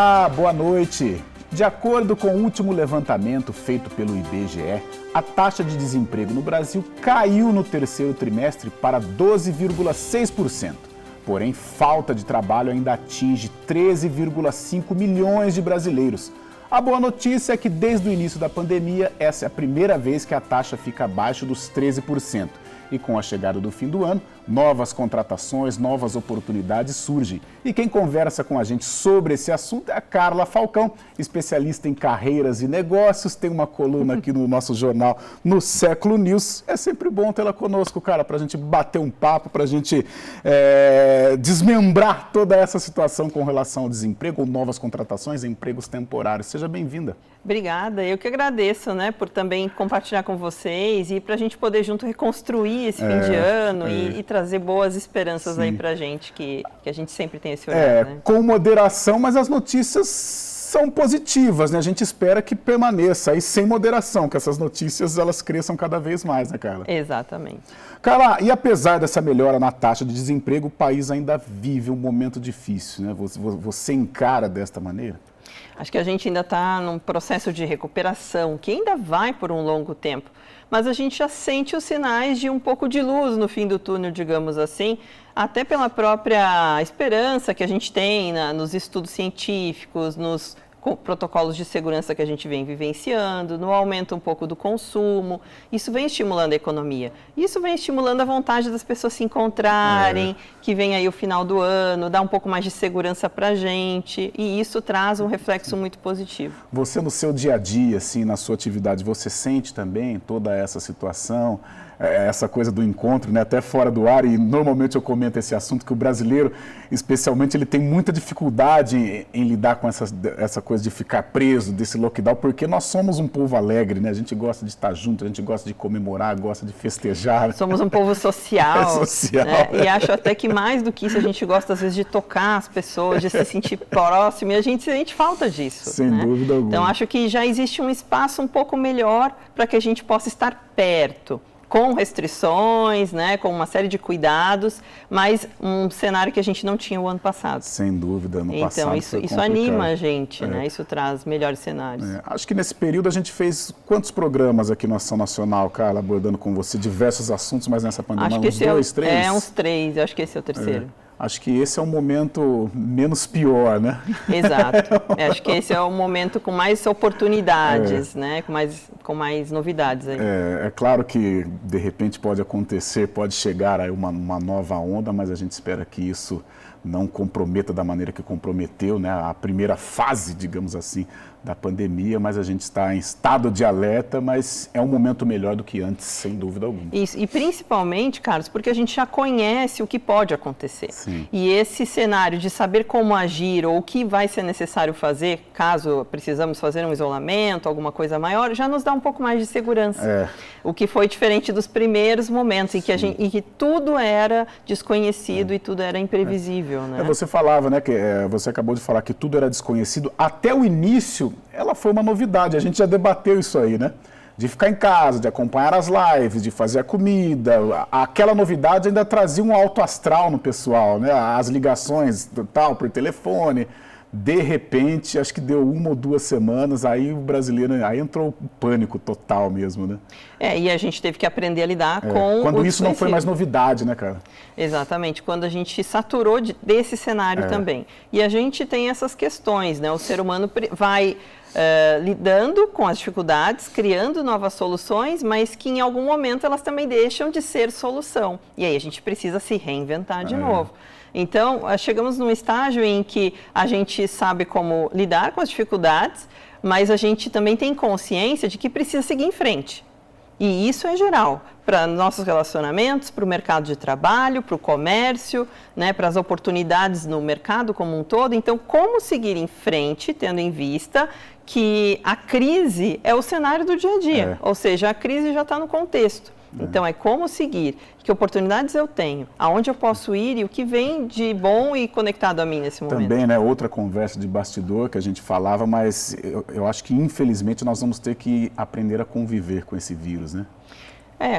Olá, boa noite. De acordo com o último levantamento feito pelo IBGE, a taxa de desemprego no Brasil caiu no terceiro trimestre para 12,6%. Porém, falta de trabalho ainda atinge 13,5 milhões de brasileiros. A boa notícia é que desde o início da pandemia, essa é a primeira vez que a taxa fica abaixo dos 13%. E com a chegada do fim do ano, novas contratações, novas oportunidades surgem. E quem conversa com a gente sobre esse assunto é a Carla Falcão, especialista em carreiras e negócios, tem uma coluna aqui no nosso jornal, no Século News. É sempre bom tê-la conosco, cara, para a gente bater um papo, para a gente desmembrar toda essa situação com relação ao desemprego, ou novas contratações, empregos temporários. Seja bem-vinda. Obrigada, eu que agradeço, né, por também compartilhar com vocês e para a gente poder junto reconstruir esse fim de ano e trazer boas esperanças aí para a gente, que a gente sempre tem esse olhar. Né? Com moderação, mas as notícias são positivas, né? A gente espera que permaneça aí sem moderação, que essas notícias elas cresçam cada vez mais, né, Carla? Exatamente. Carla, e apesar dessa melhora na taxa de desemprego, o país ainda vive um momento difícil, né? Você encara desta maneira? Acho que a gente ainda está num processo de recuperação, que ainda vai por um longo tempo, mas a gente já sente os sinais de um pouco de luz no fim do túnel, digamos assim, até pela própria esperança que a gente tem nos estudos científicos, nos protocolos de segurança que a gente vem vivenciando, no aumento um pouco do consumo. Isso vem estimulando a economia. Isso vem estimulando a vontade das pessoas se encontrarem, que vem aí o final do ano, dá um pouco mais de segurança para a gente, e isso traz um reflexo muito positivo. Você, no seu dia a dia, assim, na sua atividade, você sente também toda essa situação, essa coisa do encontro, né, até fora do ar, e normalmente eu comento esse assunto, que o brasileiro, especialmente, ele tem muita dificuldade em lidar com essa coisa de ficar preso, desse lockdown, porque nós somos um povo alegre, né, a gente gosta de estar junto, a gente gosta de comemorar, gosta de festejar. Somos um povo social, social, né? E acho até que mais do que isso, a gente gosta às vezes de tocar as pessoas, de se sentir próximo, e a gente sente falta disso. Sem dúvida alguma. Então acho que já existe um espaço um pouco melhor para que a gente possa estar perto, com restrições, né, com uma série de cuidados, mas um cenário que a gente não tinha o ano passado. Sem dúvida, no passado. Então, isso anima a gente, né? Isso traz melhores cenários. Acho que nesse período a gente fez quantos programas aqui no Ação Nacional, Carla, abordando com você diversos assuntos, mas nessa pandemia, acho que uns dois, três? Uns três, eu acho que esse é o terceiro. Acho que esse é um momento menos pior, né? Exato. Acho que esse é o momento com mais oportunidades, né? Com mais novidades aí. É claro que, de repente, pode acontecer, pode chegar aí uma nova onda, mas a gente espera que isso não comprometa da maneira que comprometeu, né? A primeira fase, digamos assim, da pandemia, mas a gente está em estado de alerta, mas é um momento melhor do que antes, sem dúvida alguma. Isso, e principalmente, Carlos, porque a gente já conhece o que pode acontecer. Sim. E esse cenário de saber como agir ou o que vai ser necessário fazer, caso precisamos fazer um isolamento, alguma coisa maior, já nos dá um pouco mais de segurança. O que foi diferente dos primeiros momentos, em que tudo era desconhecido e tudo era imprevisível. Né? Você falava, né, que você acabou de falar que tudo era desconhecido. Até o início, ela foi uma novidade, a gente já debateu isso aí, né? De ficar em casa, de acompanhar as lives, de fazer a comida. Aquela novidade ainda trazia um alto astral no pessoal, né? As ligações tal, por telefone. De repente, acho que deu 1 ou 2 semanas, aí o brasileiro, aí entrou o pânico total mesmo, né? E a gente teve que aprender a lidar com quando isso não foi mais novidade, né, cara? Exatamente, quando a gente saturou desse cenário também. E a gente tem essas questões, né? O ser humano vai lidando com as dificuldades, criando novas soluções, mas que em algum momento elas também deixam de ser solução. E aí a gente precisa se reinventar de novo. Então, chegamos num estágio em que a gente sabe como lidar com as dificuldades, mas a gente também tem consciência de que precisa seguir em frente. E isso é geral, para nossos relacionamentos, para o mercado de trabalho, para o comércio, né, para as oportunidades no mercado como um todo. Então, como seguir em frente, tendo em vista que a crise é o cenário do dia a dia, ou seja, a crise já está no contexto. Então, é como seguir, que oportunidades eu tenho, aonde eu posso ir e o que vem de bom e conectado a mim nesse momento. Também, né, outra conversa de bastidor que a gente falava, mas eu acho que, infelizmente, nós vamos ter que aprender a conviver com esse vírus, né?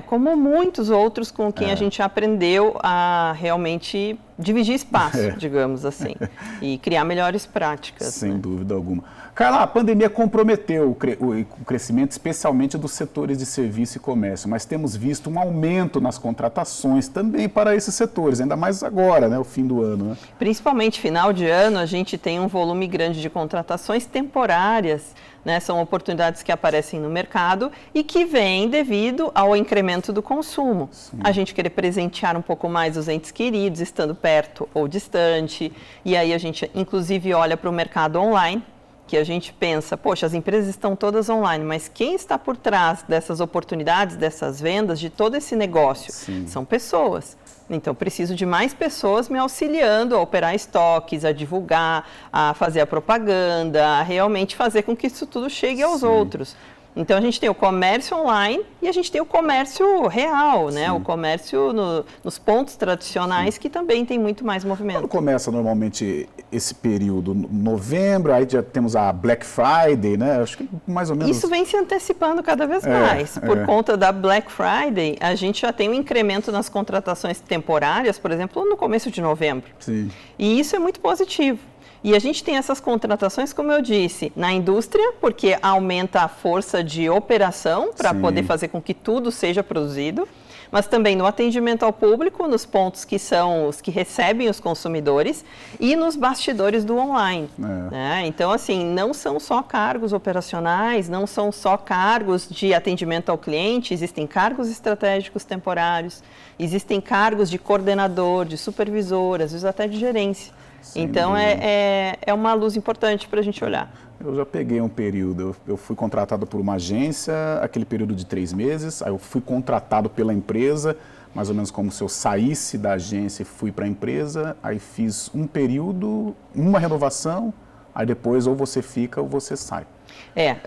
Como muitos outros com quem a gente aprendeu a realmente dividir espaço, digamos assim, e criar melhores práticas. Sem dúvida alguma. Carla, a pandemia comprometeu o crescimento, especialmente dos setores de serviço e comércio, mas temos visto um aumento nas contratações também para esses setores, ainda mais agora, né, o fim do ano. Né? Principalmente final de ano, a gente tem um volume grande de contratações temporárias, né, são oportunidades que aparecem no mercado e que vêm devido ao incremento do consumo. Sim. A gente querer presentear um pouco mais os entes queridos, estando perto ou distante, e aí a gente inclusive olha para o mercado online, que a gente pensa, poxa, as empresas estão todas online, mas quem está por trás dessas oportunidades, dessas vendas, de todo esse negócio? Sim. São pessoas. Então, preciso de mais pessoas me auxiliando a operar estoques, a divulgar, a fazer a propaganda, a realmente fazer com que isso tudo chegue aos outros. Então, a gente tem o comércio online e a gente tem o comércio real, né? O comércio nos pontos tradicionais, que também tem muito mais movimento. Quando começa normalmente esse período? Novembro, aí já temos a Black Friday, né? Acho que mais ou menos... Isso vem se antecipando cada vez mais. Por conta da Black Friday, a gente já tem um incremento nas contratações temporárias, por exemplo, no começo de novembro. Sim. E isso é muito positivo. E a gente tem essas contratações, como eu disse, na indústria, porque aumenta a força de operação para poder fazer com que tudo seja produzido, mas também no atendimento ao público, nos pontos que são os que recebem os consumidores e nos bastidores do online. Né? Então, assim, não são só cargos operacionais, não são só cargos de atendimento ao cliente, existem cargos estratégicos temporários, existem cargos de coordenador, de supervisor, às vezes até de gerência. Então, é uma luz importante para a gente olhar. Eu já peguei um período, eu fui contratado por uma agência, aquele período de 3 meses, aí eu fui contratado pela empresa, mais ou menos como se eu saísse da agência e fui para a empresa, aí fiz um período, uma renovação, aí depois ou você fica ou você sai.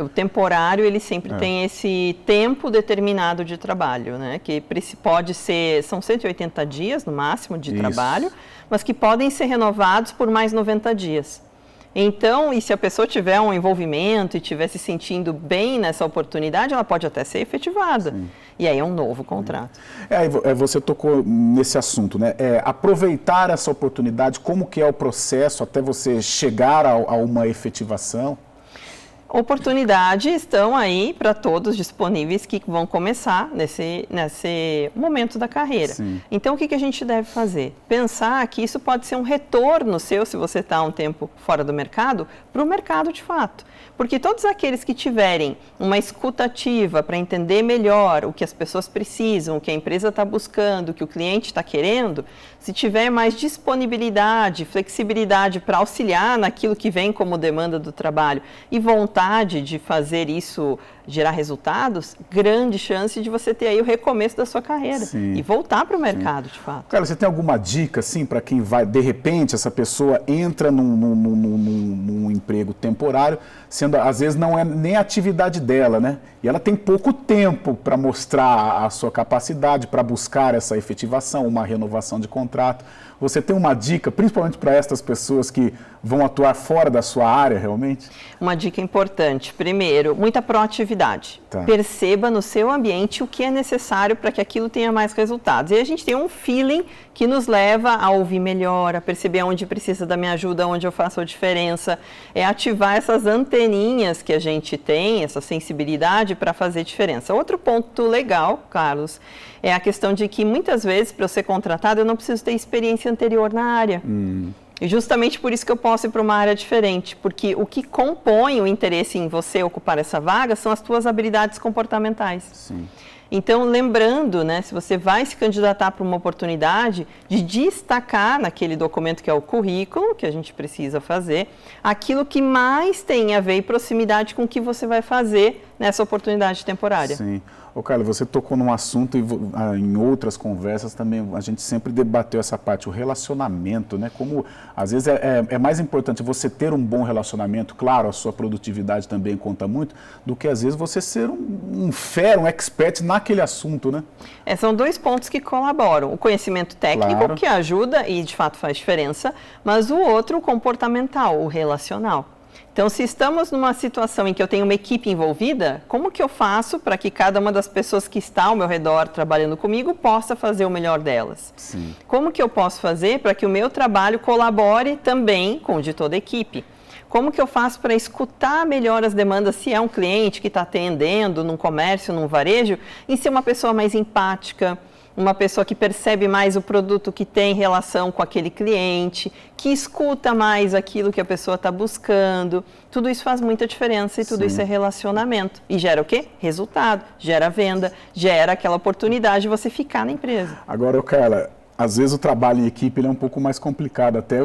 O temporário, ele sempre tem esse tempo determinado de trabalho, né? Que pode ser, são 180 dias no máximo de trabalho, mas que podem ser renovados por mais 90 dias. Então, e se a pessoa tiver um envolvimento e estiver se sentindo bem nessa oportunidade, ela pode até ser efetivada. Sim. E aí é um novo contrato. Você tocou nesse assunto, né? Aproveitar essa oportunidade, como que é o processo até você chegar a uma efetivação? Oportunidades estão aí para todos disponíveis que vão começar nesse momento da carreira. Sim. Então, o que a gente deve fazer? Pensar que isso pode ser um retorno seu, se você está um tempo fora do mercado, para o mercado de fato. Porque todos aqueles que tiverem uma escuta ativa para entender melhor o que as pessoas precisam, o que a empresa está buscando, o que o cliente está querendo, se tiver mais disponibilidade, flexibilidade para auxiliar naquilo que vem como demanda do trabalho e vontade de fazer isso gerar resultados, grande chance de você ter aí o recomeço da sua carreira. Sim. E voltar para o mercado, de fato. Cara, você tem alguma dica, assim, para quem vai, de repente, essa pessoa entra num emprego temporário, sendo, às vezes, não é nem a atividade dela, né? E ela tem pouco tempo para mostrar a sua capacidade, para buscar essa efetivação, uma renovação de contrato. Você tem uma dica, principalmente para estas pessoas que vão atuar fora da sua área, realmente? Uma dica importante. Primeiro, muita proatividade. Perceba no seu ambiente o que é necessário para que aquilo tenha mais resultados. E a gente tem um feeling que nos leva a ouvir melhor, a perceber onde precisa da minha ajuda, onde eu faço a diferença. É ativar essas anteninhas que a gente tem, essa sensibilidade para fazer diferença. Outro ponto legal, Carlos, é a questão de que muitas vezes, para eu ser contratado, eu não preciso ter experiência anterior na área. E justamente por isso que eu posso ir para uma área diferente, porque o que compõe o interesse em você ocupar essa vaga são as tuas habilidades comportamentais. Sim. Então, lembrando, né, se você vai se candidatar para uma oportunidade, de destacar naquele documento que é o currículo, que a gente precisa fazer, aquilo que mais tem a ver em proximidade com o que você vai fazer nessa oportunidade temporária. Sim. Ô, Carla, você tocou num assunto e em outras conversas também a gente sempre debateu essa parte, o relacionamento, né? Como às vezes é mais importante você ter um bom relacionamento, claro, a sua produtividade também conta muito, do que às vezes você ser um expert naquele assunto, né? São dois pontos que colaboram. O conhecimento técnico, que ajuda e de fato faz diferença, mas o outro, o comportamental, o relacional. Então, se estamos numa situação em que eu tenho uma equipe envolvida, como que eu faço para que cada uma das pessoas que está ao meu redor trabalhando comigo possa fazer o melhor delas? Sim. Como que eu posso fazer para que o meu trabalho colabore também com o de toda a equipe? Como que eu faço para escutar melhor as demandas, se é um cliente que está atendendo num comércio, num varejo, em ser uma pessoa mais empática, uma pessoa que percebe mais o produto que tem relação com aquele cliente, que escuta mais aquilo que a pessoa está buscando. Tudo isso faz muita diferença e tudo isso é relacionamento. E gera o quê? Resultado, gera venda, gera aquela oportunidade de você ficar na empresa. Agora, Carla, às vezes o trabalho em equipe ele é um pouco mais complicado, até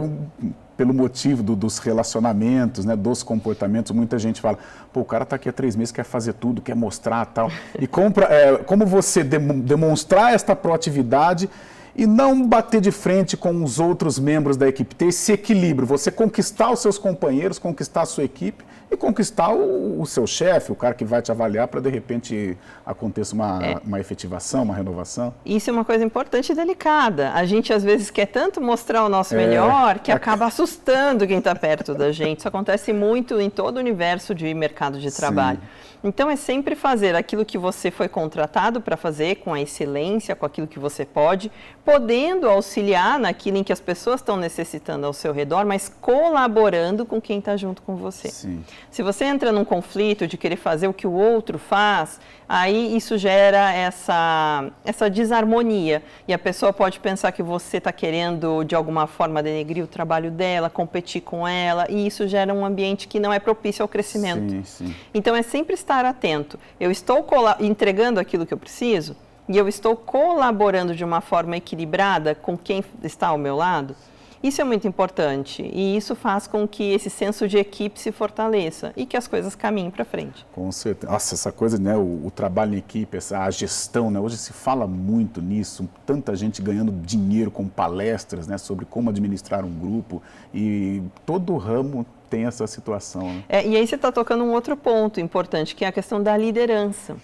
pelo motivo dos relacionamentos, né, dos comportamentos. Muita gente fala, pô, o cara está aqui há 3 meses, quer fazer tudo, quer mostrar tal. E como você demonstrar esta proatividade e não bater de frente com os outros membros da equipe, ter esse equilíbrio, você conquistar os seus companheiros, conquistar a sua equipe e conquistar o seu chefe, o cara que vai te avaliar para, de repente, aconteça uma efetivação, uma renovação. Isso é uma coisa importante e delicada. A gente, às vezes, quer tanto mostrar o nosso melhor que acaba assustando quem está perto da gente. Isso acontece muito em todo o universo de mercado de trabalho. Sim. Então, é sempre fazer aquilo que você foi contratado para fazer, com a excelência, com aquilo que você pode, podendo auxiliar naquilo em que as pessoas estão necessitando ao seu redor, mas colaborando com quem está junto com você. Sim. Se você entra num conflito de querer fazer o que o outro faz, aí isso gera essa desarmonia. E a pessoa pode pensar que você está querendo, de alguma forma, denegrir o trabalho dela, competir com ela, e isso gera um ambiente que não é propício ao crescimento. Sim, sim. Então, é sempre estar atento. Eu estou entregando aquilo que eu preciso e eu estou colaborando de uma forma equilibrada com quem está ao meu lado. Isso é muito importante e isso faz com que esse senso de equipe se fortaleça e que as coisas caminhem para frente. Com certeza. Nossa, essa coisa, né, o trabalho em equipe, a gestão, né, hoje se fala muito nisso, tanta gente ganhando dinheiro com palestras, né, sobre como administrar um grupo e todo ramo tem essa situação. Né? E aí você está tocando um outro ponto importante, que é a questão da liderança.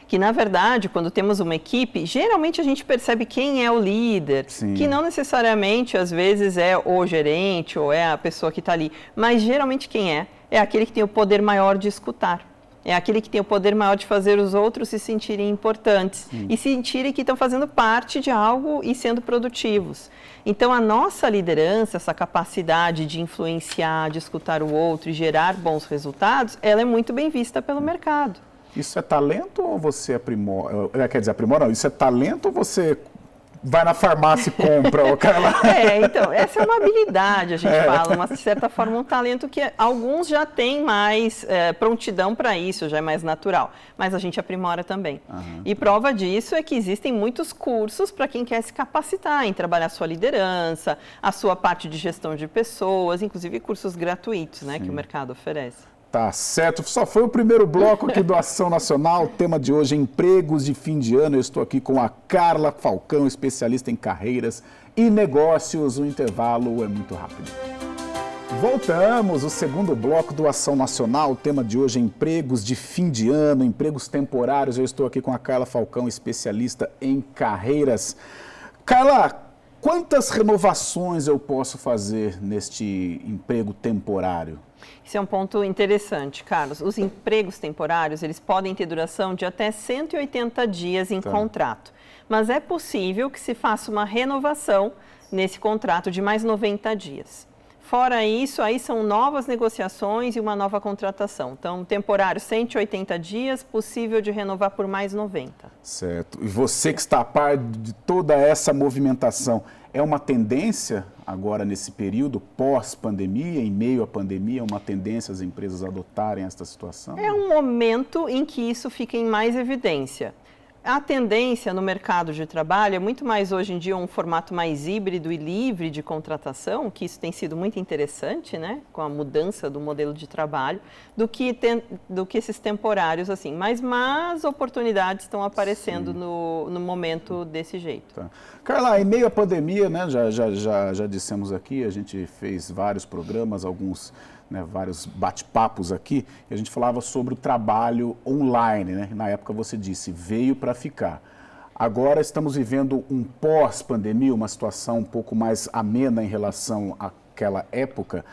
Que, na verdade, quando temos uma equipe, geralmente a gente percebe quem é o líder, Sim. que não necessariamente, às vezes, é o gerente ou é a pessoa que está ali, mas geralmente quem é aquele que tem o poder maior de escutar. É aquele que tem o poder maior de fazer os outros se sentirem importantes e sentirem que estão fazendo parte de algo e sendo produtivos. Então, a nossa liderança, essa capacidade de influenciar, de escutar o outro e gerar bons resultados, ela é muito bem vista pelo mercado. Isso é talento ou você aprimora? Quer dizer, aprimora não. Isso é talento ou você vai na farmácia e compra? Então, essa é uma habilidade, a gente fala, uma, de certa forma, um talento que alguns já têm mais prontidão para isso, já é mais natural, mas a gente aprimora também. E prova disso é que existem muitos cursos para quem quer se capacitar em trabalhar a sua liderança, a sua parte de gestão de pessoas, inclusive cursos gratuitos, né, que o mercado oferece. Tá certo, só foi o primeiro bloco aqui do Ação Nacional. O tema de hoje é empregos de fim de ano. Eu estou aqui com a Carla Falcão, especialista em carreiras e negócios. O intervalo é muito rápido. Voltamos, o segundo bloco do Ação Nacional. O tema de hoje é empregos de fim de ano, empregos temporários. Eu estou aqui com a Carla Falcão, especialista em carreiras. Carla, quantas renovações eu posso fazer neste emprego temporário? Isso é um ponto interessante, Carlos. Os empregos temporários, eles podem ter duração de até 180 dias em contrato. Mas é possível que se faça uma renovação nesse contrato de mais 90 dias. Fora isso, aí são novas negociações e uma nova contratação. Então, temporário 180 dias, possível de renovar por mais 90. Certo. E você que está a par de toda essa movimentação, é uma tendência agora nesse período pós-pandemia, em meio à pandemia, uma tendência as empresas adotarem esta situação? É um momento em que isso fica em mais evidência. A tendência no mercado de trabalho é muito mais hoje em dia um formato mais híbrido e livre de contratação, que isso tem sido muito interessante, né, com a mudança do modelo de trabalho, do que esses temporários assim. Mas oportunidades estão aparecendo no momento desse jeito. Tá. Carla, em meio à pandemia, né, já dissemos aqui, a gente fez vários programas, vários bate-papos aqui, e a gente falava sobre o trabalho online, né? Na época você disse, veio para ficar. Agora estamos vivendo um pós-pandemia, uma situação um pouco mais amena em relação àquela época.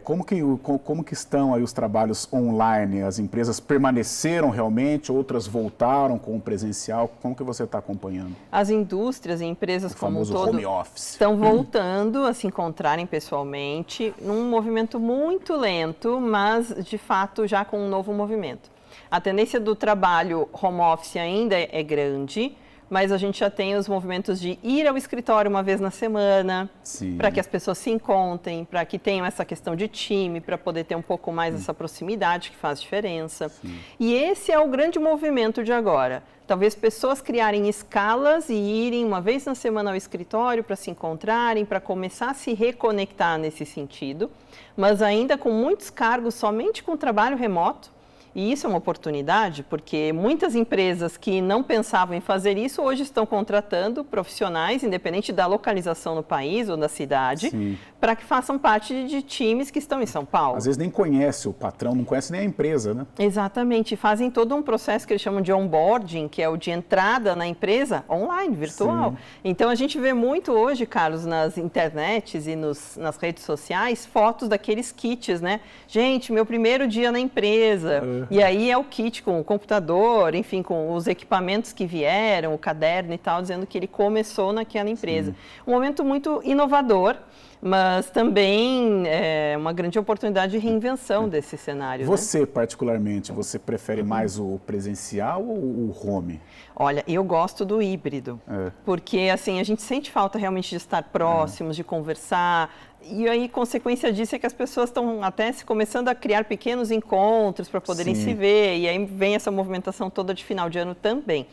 Como que estão aí os trabalhos online? As empresas permaneceram realmente, outras voltaram com o presencial? Como que você está acompanhando? As indústrias e empresas como um todo home office. Estão voltando a se encontrarem pessoalmente num movimento muito lento, mas de fato já com um novo movimento. A tendência do trabalho home office ainda é grande, mas a gente já tem os movimentos de ir ao escritório uma vez na semana, para que as pessoas se encontrem, para que tenham essa questão de time, para poder ter um pouco mais essa proximidade que faz diferença. E esse é o grande movimento de agora. Talvez pessoas criarem escalas e irem uma vez na semana ao escritório para se encontrarem, para começar a se reconectar nesse sentido, mas ainda com muitos cargos somente com trabalho remoto. E isso é uma oportunidade, porque muitas empresas que não pensavam em fazer isso, hoje estão contratando profissionais, independente da localização no país ou da cidade, para que façam parte de times que estão em São Paulo. Às vezes nem conhece o patrão, não conhece nem a empresa, né? Exatamente, fazem todo um processo que eles chamam de onboarding, que é o de entrada na empresa online, virtual. Então a gente vê muito hoje, Carlos, nas internets e nas redes sociais, fotos daqueles kits, né? Gente, meu primeiro dia na empresa. E aí é o kit com o computador, enfim, com os equipamentos que vieram, o caderno e tal, dizendo que ele começou naquela empresa. Um momento muito inovador, mas também é uma grande oportunidade de reinvenção desse cenário. Você, particularmente, você prefere mais o presencial ou o home? Olha, eu gosto do híbrido, porque assim, a gente sente falta realmente de estar próximos, de conversar. E aí, consequência disso é que as pessoas estão até começando a criar pequenos encontros para poderem se ver, e aí vem essa movimentação toda de final de ano também.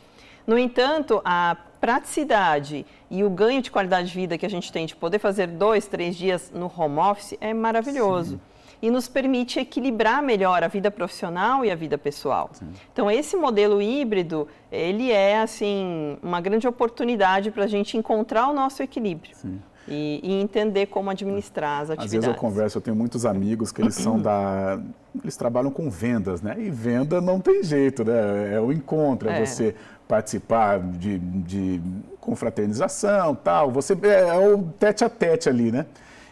No entanto, a praticidade e o ganho de qualidade de vida que a gente tem de poder fazer 2, 3 dias no home office é maravilhoso. E nos permite equilibrar melhor a vida profissional e a vida pessoal. Então, esse modelo híbrido, ele é, assim, uma grande oportunidade para a gente encontrar o nosso equilíbrio. E entender como administrar as atividades. Às vezes eu tenho muitos amigos que eles são eles trabalham com vendas, né? E venda não tem jeito, né? É o encontro, é você participar de confraternização, tal. É o tete a tete ali, né?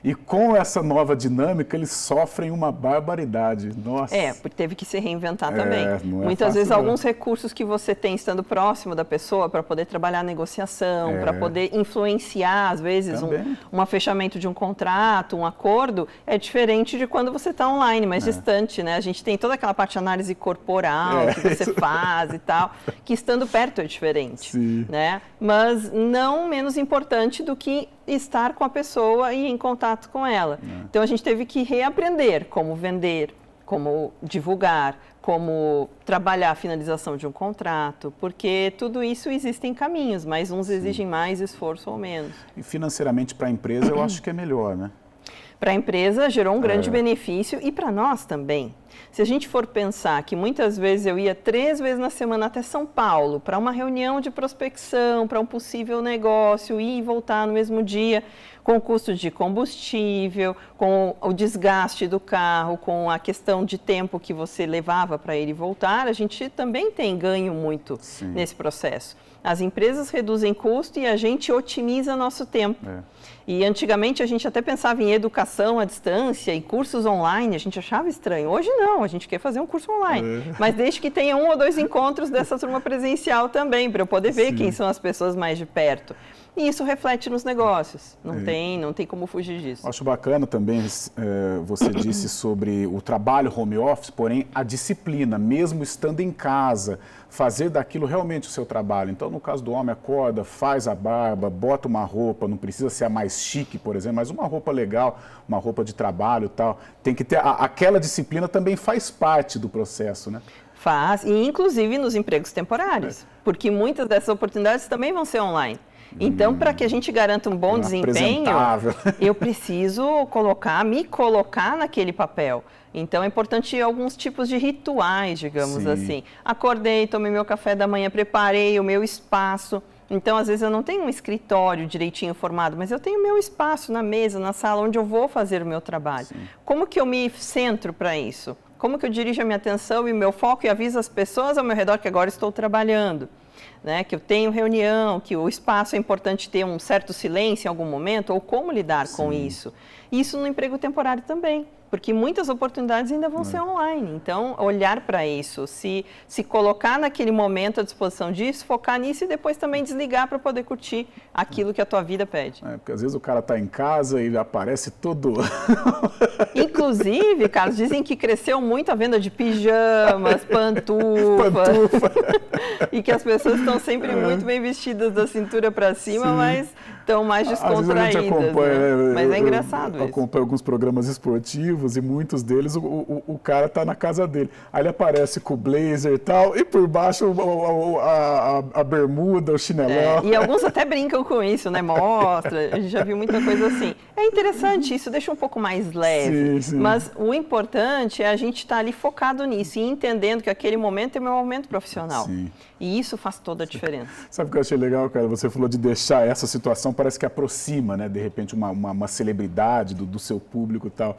E com essa nova dinâmica, eles sofrem uma barbaridade. Nossa. Porque teve que se reinventar também. Muitas vezes, alguns recursos que você tem estando próximo da pessoa para poder trabalhar a negociação, para poder influenciar, às vezes, um fechamento de um contrato, um acordo, é diferente de quando você está online, mais distante, né? A gente tem toda aquela parte de análise corporal que você faz e tal, que estando perto é diferente, né? Mas não menos importante do que estar com a pessoa e em contato com ela. Então, a gente teve que reaprender como vender, como divulgar, como trabalhar a finalização de um contrato, porque tudo isso existem caminhos, mas uns exigem mais esforço ou menos. E financeiramente para a empresa, eu acho que é melhor, né? Para a empresa gerou um grande benefício e para nós também. Se a gente for pensar que muitas vezes eu ia 3 vezes na semana até São Paulo para uma reunião de prospecção, para um possível negócio, ir e voltar no mesmo dia, com o custo de combustível, com o desgaste do carro, com a questão de tempo que você levava para ir e voltar, a gente também tem ganho muito nesse processo. As empresas reduzem custo e a gente otimiza nosso tempo. E antigamente a gente até pensava em educação à distância e cursos online, a gente achava estranho. Hoje não, a gente quer fazer um curso online. Mas desde que tenha 1 ou 2 encontros dessa turma presencial também, para eu poder ver quem são as pessoas mais de perto. E isso reflete nos negócios, não tem como fugir disso. Acho bacana também, você disse sobre o trabalho home office, porém a disciplina, mesmo estando em casa, fazer daquilo realmente o seu trabalho. Então, no caso do homem, acorda, faz a barba, bota uma roupa, não precisa ser a mais chique, por exemplo, mas uma roupa legal, uma roupa de trabalho e tal. Tem que ter, aquela disciplina também faz parte do processo, né? Faz, e inclusive nos empregos temporários, porque muitas dessas oportunidades também vão ser online. Então, para que a gente garanta um bom desempenho, eu preciso me colocar naquele papel. Então, é importante alguns tipos de rituais, digamos assim. Acordei, tomei meu café da manhã, preparei o meu espaço. Então, às vezes, eu não tenho um escritório direitinho formado, mas eu tenho meu espaço na mesa, na sala, onde eu vou fazer o meu trabalho. Como que eu me centro para isso? Como que eu dirijo a minha atenção e o meu foco e aviso as pessoas ao meu redor que agora estou trabalhando? né? Que eu tenho reunião, que o espaço é importante ter um certo silêncio em algum momento, ou como lidar com isso. Isso no emprego temporário também, porque muitas oportunidades ainda vão ser online. Então, olhar para isso, se colocar naquele momento à disposição disso, focar nisso e depois também desligar para poder curtir aquilo que a tua vida pede. Porque às vezes o cara está em casa e aparece todo... Inclusive, Carlos, dizem que cresceu muito a venda de pijamas, pantufa. E que as pessoas estão sempre muito bem vestidas da cintura para cima, mas estão mais descontraídas. Às vezes a gente acompanha, né? Mas é engraçado isso. Eu acompanho alguns programas esportivos e muitos deles o cara está na casa dele. Aí ele aparece com o blazer e tal, e por baixo a bermuda, o chinelão. E alguns até brincam com isso, né? Mostra, a gente já viu muita coisa assim. É interessante, isso deixa um pouco mais leve. Sim. Mas o importante é a gente estar ali focado nisso e entendendo que aquele momento é o meu momento profissional. Sim. E isso faz toda a diferença. Sabe o que eu achei legal, cara? Você falou de deixar essa situação, parece que aproxima, né? De repente, uma celebridade do seu público e tal.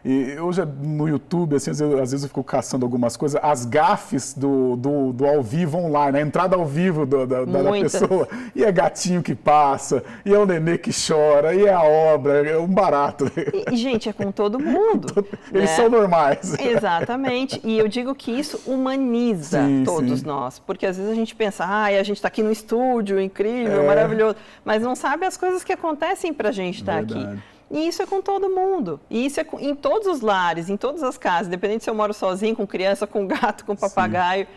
E eu já no YouTube, assim, às vezes eu fico caçando algumas coisas, as gafes do ao vivo online, a entrada ao vivo da pessoa. E é gatinho que passa, e é o nenê que chora, e é a obra, é um barato. E gente, é com todo mundo. Eles são normais. Exatamente. E eu digo que isso humaniza todos nós. Porque às vezes a gente pensa, a gente está aqui no estúdio, incrível, maravilhoso. Mas não sabe as coisas que acontecem para a gente estar aqui. E isso é com todo mundo. E isso é em todos os lares, em todas as casas, independente se eu moro sozinho, com criança, com gato, com papagaio.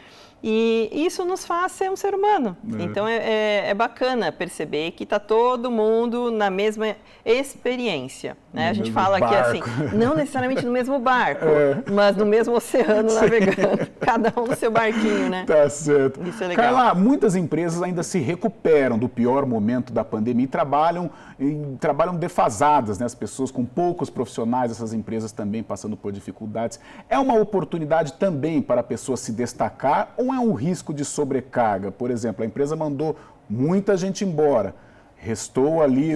E isso nos faz ser um ser humano. Então é bacana perceber que está todo mundo na mesma experiência. Né? A gente fala aqui assim, não necessariamente no mesmo barco, mas no mesmo oceano navegando. Cada um no seu barquinho, né? Tá certo. Isso é legal. Carla, muitas empresas ainda se recuperam do pior momento da pandemia e trabalham defasadas, né? As pessoas com poucos profissionais, essas empresas também passando por dificuldades. É uma oportunidade também para a pessoa se destacar ou é um risco de sobrecarga? Por exemplo, a empresa mandou muita gente embora, restou ali,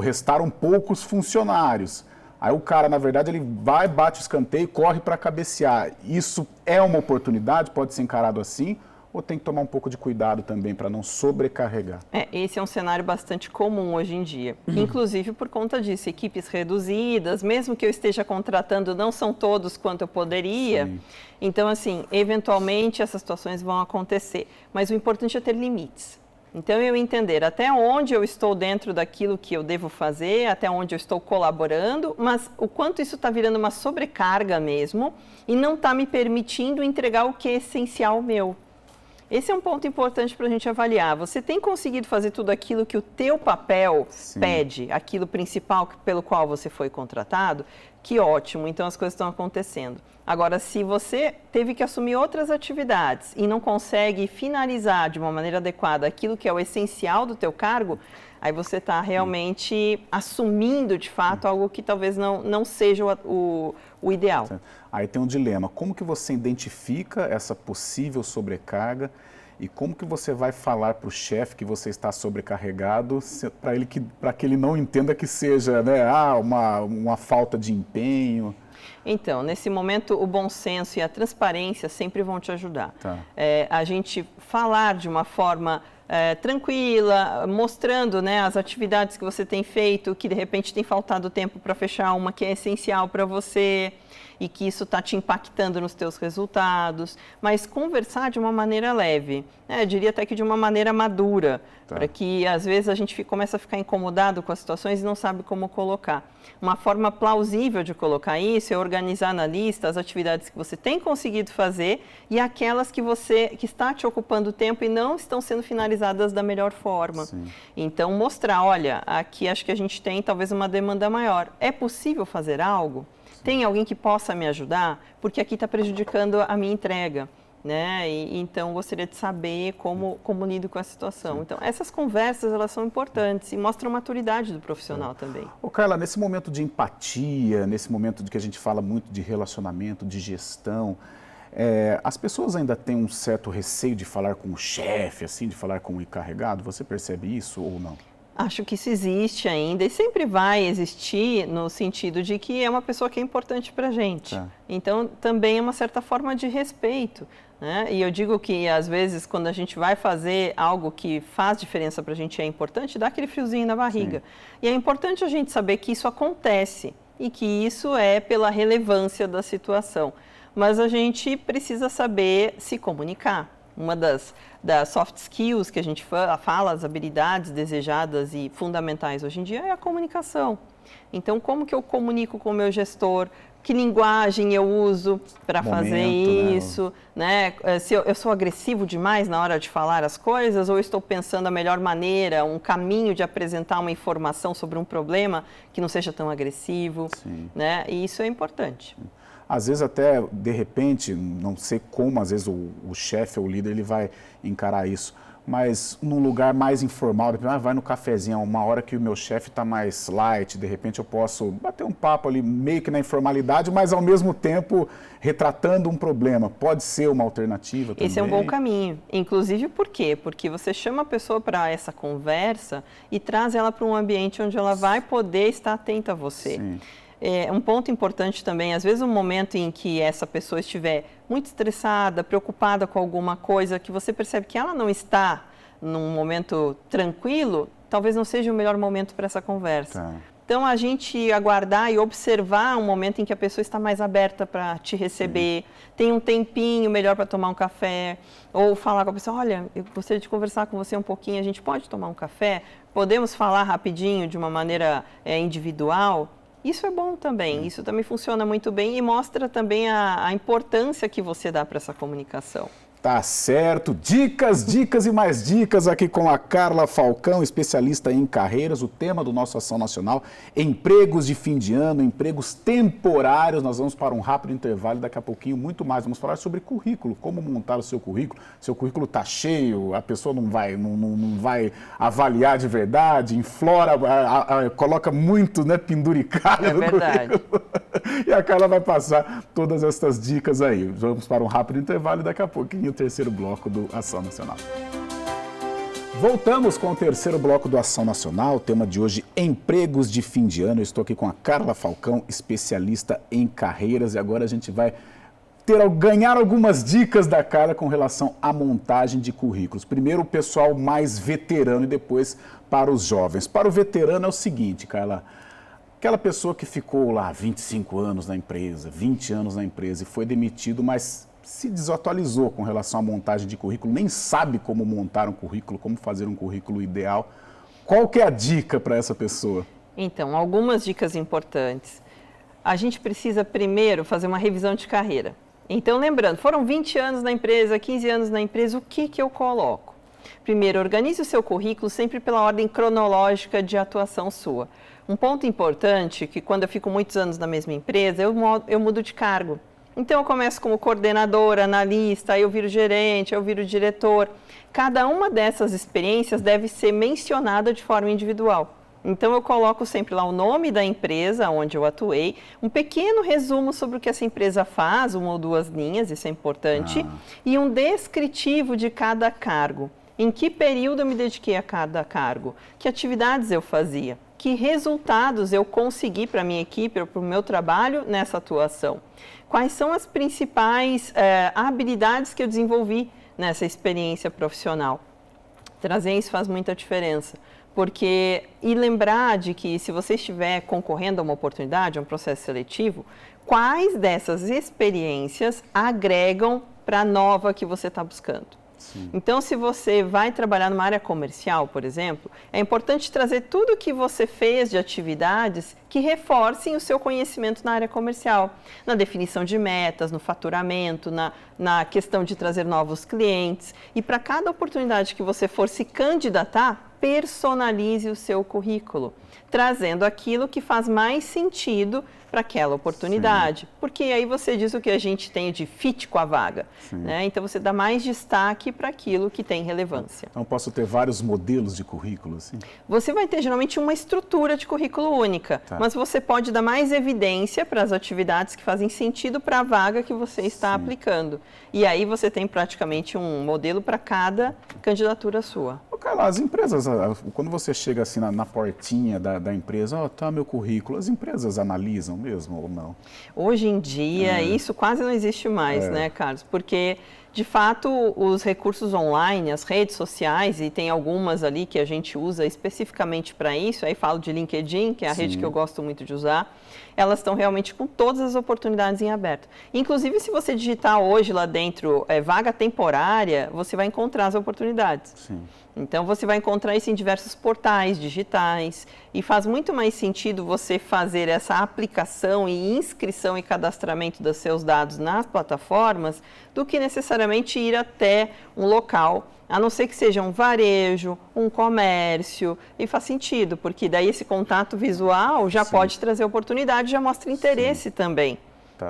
restaram poucos funcionários. Aí o cara, na verdade, ele vai, bate o escanteio e corre para cabecear. Isso é uma oportunidade? Pode ser encarado assim? Ou tem que tomar um pouco de cuidado também para não sobrecarregar? Esse é um cenário bastante comum hoje em dia. Inclusive por conta disso, equipes reduzidas, mesmo que eu esteja contratando, não são todos quanto eu poderia. Sim. Então, assim, eventualmente essas situações vão acontecer. Mas o importante é ter limites. Então, eu entender até onde eu estou dentro daquilo que eu devo fazer, até onde eu estou colaborando, mas o quanto isso está virando uma sobrecarga mesmo e não está me permitindo entregar o que é essencial meu. Esse é um ponto importante para a gente avaliar. Você tem conseguido fazer tudo aquilo que o teu papel pede, aquilo principal pelo qual você foi contratado? Que ótimo, então as coisas estão acontecendo. Agora, se você teve que assumir outras atividades e não consegue finalizar de uma maneira adequada aquilo que é o essencial do teu cargo, aí você está realmente assumindo, de fato, algo que talvez não seja o ideal. Aí tem um dilema. Como que você identifica essa possível sobrecarga e como que você vai falar para o chefe que você está sobrecarregado para que ele não entenda que seja, né, uma falta de empenho? Então, nesse momento, o bom senso e a transparência sempre vão te ajudar. A gente falar de uma forma tranquila, mostrando, né, as atividades que você tem feito, que de repente tem faltado tempo para fechar uma que é essencial para você e que isso está te impactando nos teus resultados, mas conversar de uma maneira leve, eu diria até que de uma maneira madura, para que às vezes a gente começa a ficar incomodado com as situações e não sabe como colocar. Uma forma plausível de colocar isso é organizar na lista as atividades que você tem conseguido fazer e aquelas que está te ocupando tempo e não estão sendo finalizadas da melhor forma. Sim. Então, mostrar, olha, aqui acho que a gente tem talvez uma demanda maior. É possível fazer algo? Tem alguém que possa me ajudar? Porque aqui está prejudicando a minha entrega. Né? Então, gostaria de saber como lido com essa situação. Sim. Então, essas conversas, elas são importantes e mostram a maturidade do profissional também. Carla, nesse momento de empatia, nesse momento de que a gente fala muito de relacionamento, de gestão, as pessoas ainda têm um certo receio de falar com o chefe, assim, de falar com o encarregado? Você percebe isso ou não? Acho que isso existe ainda e sempre vai existir no sentido de que é uma pessoa que é importante para a gente. Então, também é uma certa forma de respeito, né? E eu digo que, às vezes, quando a gente vai fazer algo que faz diferença para a gente é importante, dá aquele friozinho na barriga. Sim. E é importante a gente saber que isso acontece e que isso é pela relevância da situação. Mas a gente precisa saber se comunicar. Uma das soft skills que a gente fala, as habilidades desejadas e fundamentais hoje em dia é a comunicação. Então, como que eu comunico com o meu gestor? Que linguagem eu uso para fazer isso? Né? Se eu sou agressivo demais na hora de falar as coisas ou eu estou pensando a melhor maneira, um caminho de apresentar uma informação sobre um problema que não seja tão agressivo? Sim. Né? E isso é importante. Às vezes até, de repente, não sei como, às vezes o chefe ou o líder ele vai encarar isso, mas num lugar mais informal, vai no cafezinho, uma hora que o meu chefe está mais light, de repente eu posso bater um papo ali meio que na informalidade, mas ao mesmo tempo retratando um problema. Pode ser uma alternativa também. Esse é um bom caminho. Inclusive por quê? Porque você chama a pessoa para essa conversa e traz ela para um ambiente onde ela vai poder estar atenta a você. Sim. Um ponto importante também, às vezes um momento em que essa pessoa estiver muito estressada, preocupada com alguma coisa, que você percebe que ela não está num momento tranquilo, talvez não seja o melhor momento para essa conversa. Tá. Então, a gente aguardar e observar um momento em que a pessoa está mais aberta para te receber, tem um tempinho melhor para tomar um café, ou falar com a pessoa, olha, eu gostaria de conversar com você um pouquinho, a gente pode tomar um café? Podemos falar rapidinho, de uma maneira individual? Isso é bom também, isso também funciona muito bem e mostra também a importância que você dá para essa comunicação. Tá certo. Dicas, dicas e mais dicas aqui com a Carla Falcão, especialista em carreiras. O tema do nosso Ação Nacional, empregos de fim de ano, empregos temporários. Nós vamos para um rápido intervalo e daqui a pouquinho muito mais. Vamos falar sobre currículo, como montar o seu currículo. Seu currículo está cheio, a pessoa não vai avaliar de verdade, inflora, coloca muito, né, penduricado no currículo. E a Carla vai passar todas essas dicas aí. Vamos para um rápido intervalo e daqui a pouquinho o terceiro bloco do Ação Nacional. Voltamos com o terceiro bloco do Ação Nacional, o tema de hoje, empregos de fim de ano. Eu estou aqui com a Carla Falcão, especialista em carreiras, e agora a gente vai ganhar algumas dicas da Carla com relação à montagem de currículos. Primeiro o pessoal mais veterano e depois para os jovens. Para o veterano é o seguinte, Carla, aquela pessoa que ficou lá 25 anos na empresa, 20 anos na empresa e foi demitido, mas se desatualizou com relação à montagem de currículo, nem sabe como montar um currículo, como fazer um currículo ideal. Qual que é a dica para essa pessoa? Então, algumas dicas importantes. A gente precisa primeiro fazer uma revisão de carreira. Então, lembrando, foram 20 anos na empresa, 15 anos na empresa, o que eu coloco? Primeiro, organize o seu currículo sempre pela ordem cronológica de atuação sua. Um ponto importante é que quando eu fico muitos anos na mesma empresa, eu mudo de cargo. Então, eu começo como coordenador, analista, aí eu viro gerente, eu viro diretor. Cada uma dessas experiências deve ser mencionada de forma individual. Então, eu coloco sempre lá o nome da empresa onde eu atuei, um pequeno resumo sobre o que essa empresa faz, 1 ou 2 linhas, isso é importante, e um descritivo de cada cargo. Em que período eu me dediquei a cada cargo? Que atividades eu fazia? Que resultados eu consegui para a minha equipe ou para o meu trabalho nessa atuação? Quais são as principais habilidades que eu desenvolvi nessa experiência profissional? Trazer isso faz muita diferença. E lembrar de que se você estiver concorrendo a uma oportunidade, a um processo seletivo, quais dessas experiências agregam para a nova que você está buscando? Sim. Então, se você vai trabalhar numa área comercial, por exemplo, é importante trazer tudo o que você fez de atividades que reforcem o seu conhecimento na área comercial, na definição de metas, no faturamento, na questão de trazer novos clientes. E para cada oportunidade que você for se candidatar, personalize o seu currículo, trazendo aquilo que faz mais sentido para aquela oportunidade. Porque aí você diz o que a gente tem de fit com a vaga. Né? Então, você dá mais destaque para aquilo que tem relevância. Então, posso ter vários modelos de currículo? Assim? Você vai ter, geralmente, uma estrutura de currículo única. Mas você pode dar mais evidência para as atividades que fazem sentido para a vaga que você está aplicando. E aí, você tem praticamente um modelo para cada candidatura sua. Carla, as empresas, quando você chega assim na portinha da empresa, tá meu currículo, as empresas analisam mesmo ou não? Hoje em dia, isso quase não existe mais, né, Carlos? Porque, de fato, os recursos online, as redes sociais, e tem algumas ali que a gente usa especificamente para isso, aí falo de LinkedIn, que é a rede que eu gosto muito de usar, elas estão realmente com todas as oportunidades em aberto. Inclusive, se você digitar hoje lá dentro vaga temporária, você vai encontrar as oportunidades. Sim. Então, você vai encontrar isso em diversos portais digitais e faz muito mais sentido você fazer essa aplicação e inscrição e cadastramento dos seus dados nas plataformas do que necessariamente ir até um local, a não ser que seja um varejo, um comércio, e faz sentido, porque daí esse contato visual já pode trazer oportunidade, já mostra interesse também.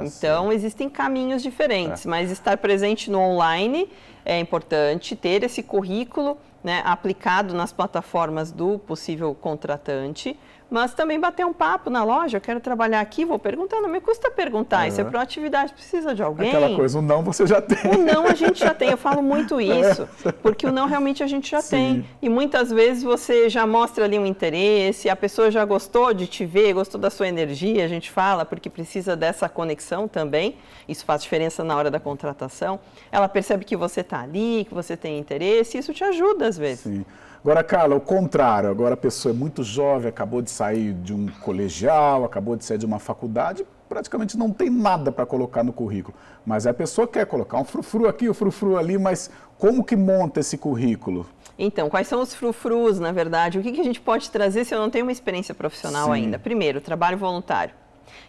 Então, existem caminhos diferentes, mas estar presente no online é importante, ter esse currículo, né, aplicado nas plataformas do possível contratante, mas também bater um papo na loja, eu quero trabalhar aqui, vou perguntar, não me custa perguntar, isso é proatividade, precisa de alguém? Aquela coisa, o não você já tem. O não a gente já tem, eu falo muito isso, porque o não realmente a gente já tem. E muitas vezes você já mostra ali um interesse, a pessoa já gostou de te ver, gostou da sua energia, a gente fala, porque precisa dessa conexão também, isso faz diferença na hora da contratação. Ela percebe que você está ali, que você tem interesse, e isso te ajuda às vezes. Sim. Agora, Carla, o contrário, agora a pessoa é muito jovem, acabou de sair de um colegial, acabou de sair de uma faculdade, praticamente não tem nada para colocar no currículo. Mas a pessoa quer colocar um frufru aqui, um frufru ali, mas como que monta esse currículo? Então, quais são os frufrus, na verdade? O que a gente pode trazer se eu não tenho uma experiência profissional ainda? Primeiro, trabalho voluntário.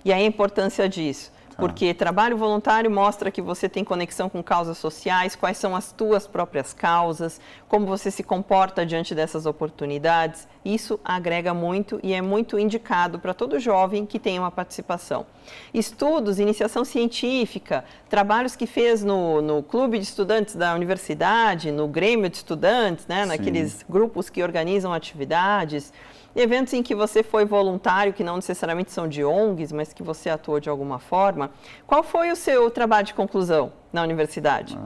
E aí a importância disso. Porque trabalho voluntário mostra que você tem conexão com causas sociais, quais são as tuas próprias causas, como você se comporta diante dessas oportunidades. Isso agrega muito e é muito indicado para todo jovem que tenha uma participação. Estudos, iniciação científica, trabalhos que fez no clube de estudantes da universidade, no grêmio de estudantes, né, naqueles grupos que organizam atividades. Eventos em que você foi voluntário, que não necessariamente são de ONGs, mas que você atuou de alguma forma. Qual foi o seu trabalho de conclusão na universidade?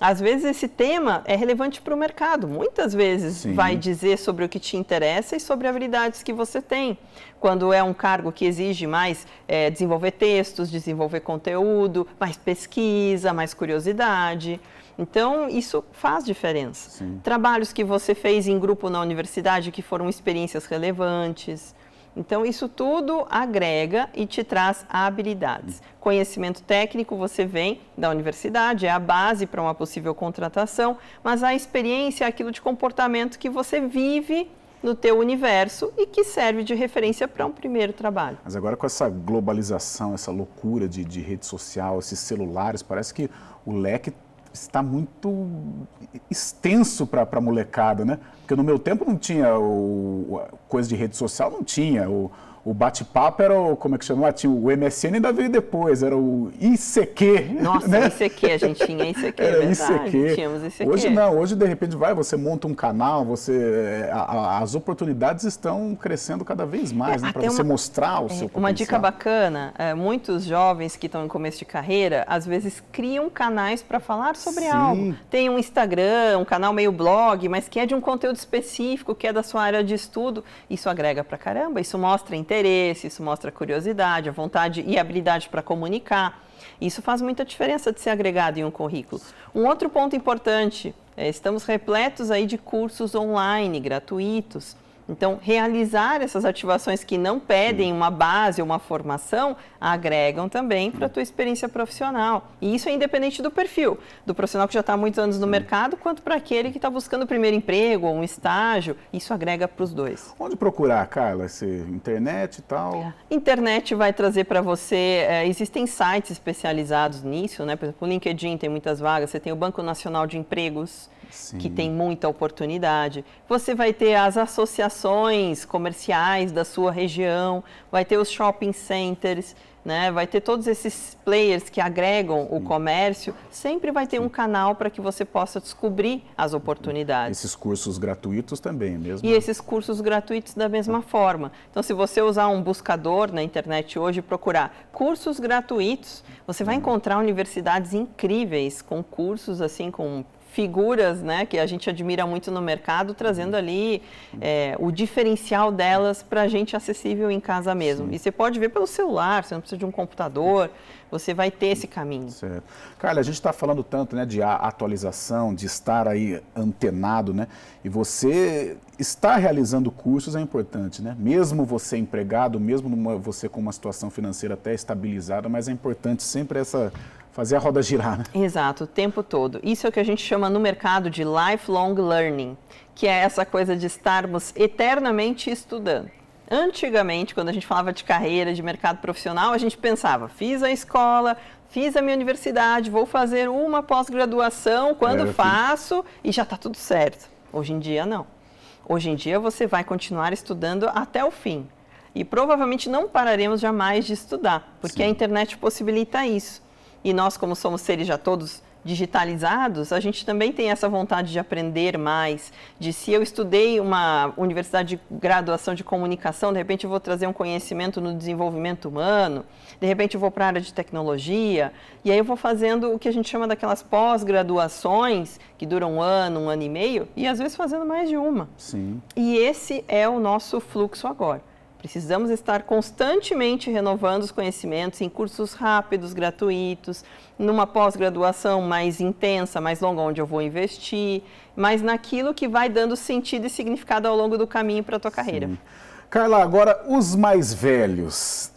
Às vezes esse tema é relevante para o mercado. Muitas vezes vai dizer sobre o que te interessa e sobre habilidades que você tem. Quando é um cargo que exige mais desenvolver textos, desenvolver conteúdo, mais pesquisa, mais curiosidade. Então, isso faz diferença. Trabalhos que você fez em grupo na universidade que foram experiências relevantes. Então, isso tudo agrega e te traz habilidades. Conhecimento técnico você vem da universidade, é a base para uma possível contratação, mas a experiência é aquilo de comportamento que você vive no teu universo e que serve de referência para um primeiro trabalho. Mas agora com essa globalização, essa loucura de rede social, esses celulares, parece que o leque está muito extenso para a molecada, né? Porque no meu tempo não tinha coisa de rede social, não tinha. O bate-papo era como é que chamava? Tinha o MSN, ainda veio depois, era o ICQ. Nossa, né? ICQ, a gente tinha ICQ, é verdade. ICQ. Tínhamos ICQ. Hoje não, hoje de repente você monta um canal, as oportunidades estão crescendo cada vez mais, né? Para você mostrar o seu potencial. Uma dica bacana, muitos jovens que estão em começo de carreira, às vezes criam canais para falar sobre algo. Tem um Instagram, um canal meio blog, mas que é de um conteúdo específico, que é da sua área de estudo. Isso agrega pra caramba, isso mostra interesse, isso mostra curiosidade, a vontade e habilidade para comunicar. Isso faz muita diferença de ser agregado em um currículo. Um outro ponto importante, estamos repletos aí de cursos online, gratuitos. Então, realizar essas ativações que não pedem uma base ou uma formação, agregam também para a tua experiência profissional. E isso é independente do perfil, do profissional que já está há muitos anos no mercado, quanto para aquele que está buscando o primeiro emprego ou um estágio. Isso agrega para os dois. Onde procurar, Carla? Internet e tal? Internet vai trazer para você, existem sites especializados nisso, né? Por exemplo, o LinkedIn tem muitas vagas, você tem o Banco Nacional de Empregos, que tem muita oportunidade. Você vai ter as associações comerciais da sua região, vai ter os shopping centers. né? Vai ter todos esses players que agregam o comércio, sempre vai ter um canal para que você possa descobrir as oportunidades. Esses cursos gratuitos também mesmo. E esses cursos gratuitos da mesma forma. Então, se você usar um buscador na internet hoje e procurar cursos gratuitos, você vai encontrar universidades incríveis com cursos assim, com figuras, né, que a gente admira muito no mercado, trazendo ali o diferencial delas para a gente acessível em casa mesmo. Sim. E você pode ver pelo celular, você não precisa de um computador, você vai ter esse caminho. Certo. Carla, a gente está falando tanto, né, de atualização, de estar aí antenado, né, e você estar realizando cursos é importante, né, mesmo você empregado, mesmo você com uma situação financeira até estabilizada, mas é importante sempre fazer a roda girar, né? Exato, o tempo todo. Isso é o que a gente chama no mercado de lifelong learning, que é essa coisa de estarmos eternamente estudando. Antigamente, quando a gente falava de carreira, de mercado profissional, a gente pensava, fiz a escola, fiz a minha universidade, vou fazer uma pós-graduação, quando faço, e já está tudo certo. Hoje em dia, não. Hoje em dia, você vai continuar estudando até o fim. E provavelmente não pararemos jamais de estudar, porque a internet possibilita isso. E nós, como somos seres já todos digitalizados, a gente também tem essa vontade de aprender mais, de se eu estudei uma universidade de graduação de comunicação, de repente eu vou trazer um conhecimento no desenvolvimento humano, de repente eu vou para a área de tecnologia, e aí eu vou fazendo o que a gente chama daquelas pós-graduações, que duram um ano e meio, e às vezes fazendo mais de uma. Sim. E esse é o nosso fluxo agora. Precisamos estar constantemente renovando os conhecimentos em cursos rápidos, gratuitos, numa pós-graduação mais intensa, mais longa, onde eu vou investir, mas naquilo que vai dando sentido e significado ao longo do caminho para a tua carreira. Carla, agora os mais velhos,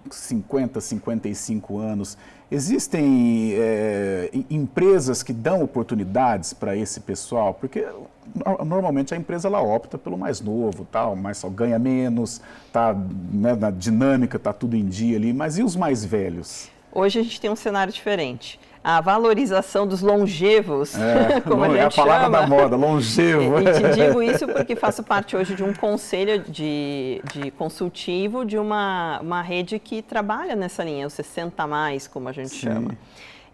50, 55 anos, existem empresas que dão oportunidades para esse pessoal? Porque normalmente a empresa ela opta pelo mais novo, tal, mas só ganha menos, tá, né, na dinâmica está tudo em dia ali, mas e os mais velhos? Hoje a gente tem um cenário diferente. A valorização dos longevos, como a gente chama. É a palavra da moda, longevo. E te digo isso porque faço parte hoje de um conselho de consultivo de uma rede que trabalha nessa linha, o 60+, como a gente chama.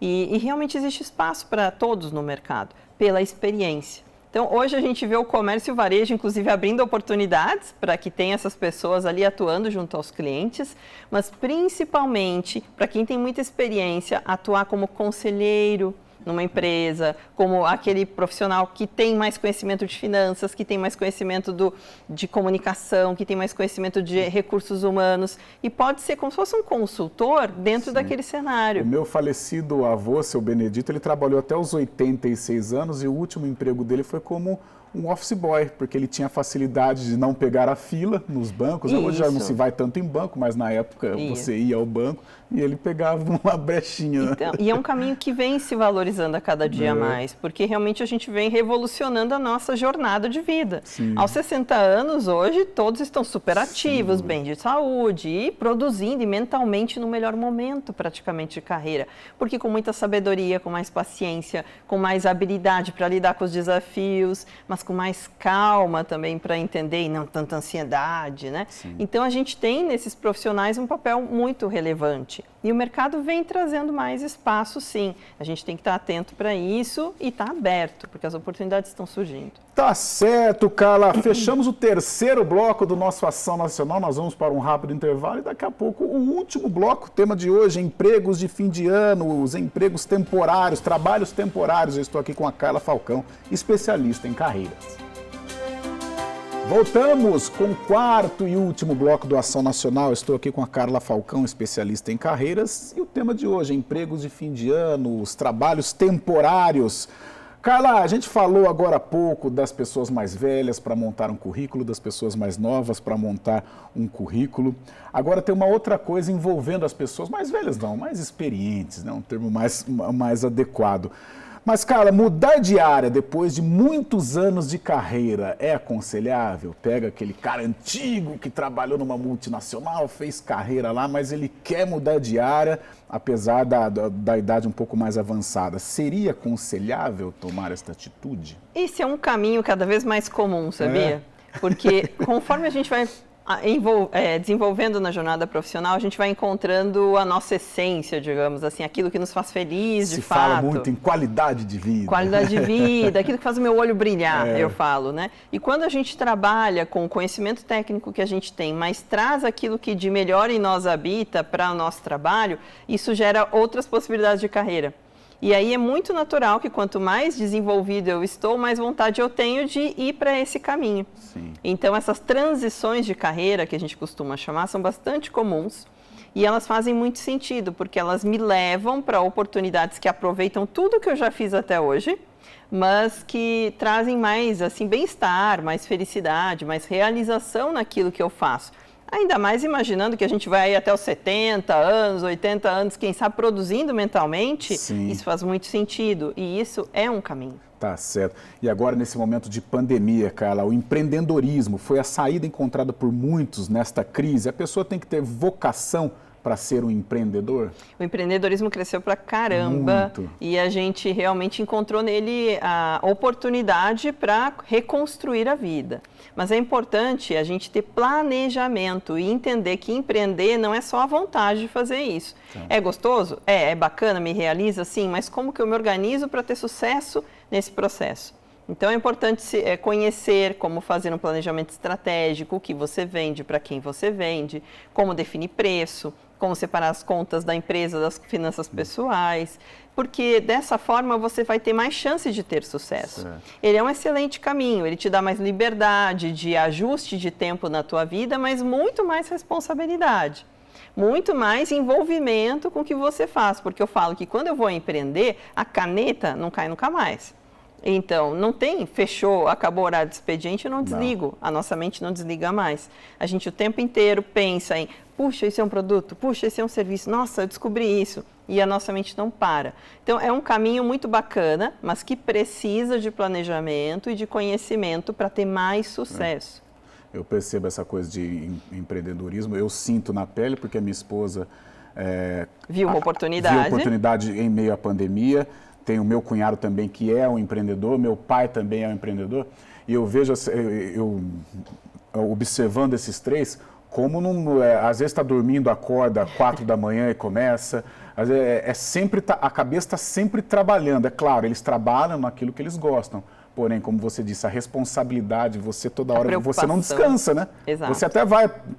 E realmente existe espaço para todos no mercado, pela experiência. Então, hoje a gente vê o comércio e o varejo, inclusive, abrindo oportunidades para que tenha essas pessoas ali atuando junto aos clientes, mas principalmente para quem tem muita experiência, atuar como conselheiro numa empresa, como aquele profissional que tem mais conhecimento de finanças, que tem mais conhecimento de comunicação, que tem mais conhecimento de recursos humanos, e pode ser como se fosse um consultor dentro daquele cenário. O meu falecido avô, seu Benedito, ele trabalhou até os 86 anos e o último emprego dele foi como um office boy, porque ele tinha facilidade de não pegar a fila nos bancos. Hoje já não se vai tanto em banco, mas na época você ia ao banco e ele pegava uma brechinha. Então, e é um caminho que vem se valorizando a cada dia mais, porque realmente a gente vem revolucionando a nossa jornada de vida. Aos 60 anos, hoje, todos estão super ativos, bem de saúde e produzindo e mentalmente no melhor momento praticamente de carreira, porque com muita sabedoria, com mais paciência, com mais habilidade para lidar com os desafios, mas com mais calma também para entender e não tanta ansiedade, né? Então a gente tem nesses profissionais um papel muito relevante e o mercado vem trazendo mais espaço, sim. A gente tem que estar atento para isso e estar aberto, porque as oportunidades estão surgindo. Tá certo, Carla. Fechamos o terceiro bloco do nosso Ação Nacional. Nós vamos para um rápido intervalo e daqui a pouco o último bloco, o tema de hoje, empregos de fim de ano, os empregos temporários, trabalhos temporários. Eu estou aqui com a Carla Falcão, especialista em carreiras. Voltamos com o quarto e último bloco do Ação Nacional. Eu estou aqui com a Carla Falcão, especialista em carreiras. E o tema de hoje, empregos de fim de ano, os trabalhos temporários. Carla, a gente falou agora há pouco das pessoas mais velhas para montar um currículo, das pessoas mais novas para montar um currículo. Agora tem uma outra coisa envolvendo as pessoas mais velhas, não, mais experientes, né? Um termo mais adequado. Mas, Carla, mudar de área depois de muitos anos de carreira é aconselhável? Pega aquele cara antigo que trabalhou numa multinacional, fez carreira lá, mas ele quer mudar de área, apesar da idade um pouco mais avançada. Seria aconselhável tomar esta atitude? Esse é um caminho cada vez mais comum, sabia? Porque conforme a gente vai desenvolvendo na jornada profissional, a gente vai encontrando a nossa essência, digamos assim, aquilo que nos faz feliz, de fato. Se fala muito em qualidade de vida. Qualidade de vida, aquilo que faz o meu olho brilhar, eu falo, né? E quando a gente trabalha com o conhecimento técnico que a gente tem, mas traz aquilo que de melhor em nós habita para o nosso trabalho, isso gera outras possibilidades de carreira. E aí é muito natural que quanto mais desenvolvido eu estou, mais vontade eu tenho de ir para esse caminho. Sim. Então, essas transições de carreira, que a gente costuma chamar, são bastante comuns e elas fazem muito sentido, porque elas me levam para oportunidades que aproveitam tudo que eu já fiz até hoje, mas que trazem mais assim, bem-estar, mais felicidade, mais realização naquilo que eu faço. Ainda mais imaginando que a gente vai até os 70 anos, 80 anos, quem sabe produzindo mentalmente, Sim. Isso faz muito sentido e isso é um caminho. Tá certo. E agora, nesse momento de pandemia, Carla, o empreendedorismo foi a saída encontrada por muitos nesta crise. A pessoa tem que ter vocação para ser um empreendedor? O empreendedorismo cresceu pra caramba. Muito. E a gente realmente encontrou nele a oportunidade para reconstruir a vida. Mas é importante a gente ter planejamento e entender que empreender não é só a vontade de fazer isso. Tá. É gostoso? É bacana, me realiza, sim, mas como que eu me organizo para ter sucesso nesse processo? Então é importante conhecer como fazer um planejamento estratégico, o que você vende, para quem você vende, como definir preço, como separar as contas da empresa das finanças pessoais, porque dessa forma você vai ter mais chance de ter sucesso. Certo. Ele é um excelente caminho, ele te dá mais liberdade de ajuste de tempo na tua vida, mas muito mais responsabilidade. Muito mais envolvimento com o que você faz, porque eu falo que quando eu vou empreender, a caneta não cai nunca mais. Então, não tem, fechou, acabou o horário de expediente, eu não desligo. A nossa mente não desliga mais. A gente o tempo inteiro pensa em, puxa, esse é um produto, puxa, esse é um serviço, nossa, eu descobri isso. E a nossa mente não para. Então, é um caminho muito bacana, mas que precisa de planejamento e de conhecimento para ter mais sucesso. Eu percebo essa coisa de empreendedorismo, eu sinto na pele, porque a minha esposa... viu uma oportunidade. Viu oportunidade em meio à pandemia. Tem o meu cunhado também, que é um empreendedor, meu pai também é um empreendedor, e eu vejo, eu observando esses três, como às vezes está dormindo, acorda 4 da manhã e começa, às vezes a cabeça está sempre trabalhando. É claro, eles trabalham naquilo que eles gostam, porém, como você disse, a responsabilidade, você toda hora, você não descansa, né? Exato. Você até